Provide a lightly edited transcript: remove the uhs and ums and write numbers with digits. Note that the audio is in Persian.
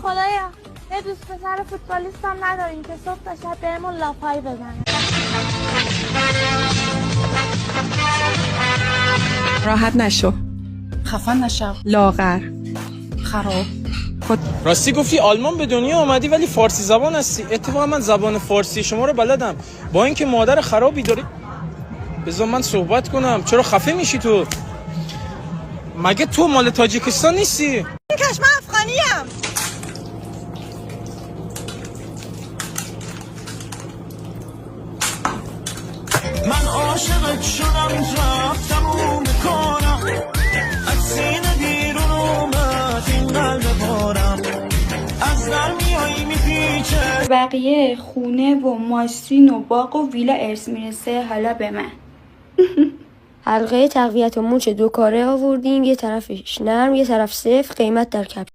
خدایا یه دوست پسر فوتبالیست هم نداریم که صبح تا شب بهمون لاپایی بزنه. راحت نشو، خفن نشو، لاغر، خراب. راستی گفتی آلمان به دنیا آمدی ولی فارسی زبان هستی. اتفاقا من زبان فارسی شما رو بلدم. با اینکه مادر خرابی داری. بذار من صحبت کنم. چرا خفه میشی تو؟ مگه تو مال تاجیکستان نیستی؟ این کش من افغانیم. من عاشقت شدم رفتم میکنم از سینه بیرون اومد این قلب بارم از در میایی میپیچه. بقیه خونه و ماشین و باغ و ویلا ارث میرسه، حالا به من. حلقه تقویت مچ 2 کاره آوردیم، یه طرفش نرم یه طرف سفت، قیمت در کپ.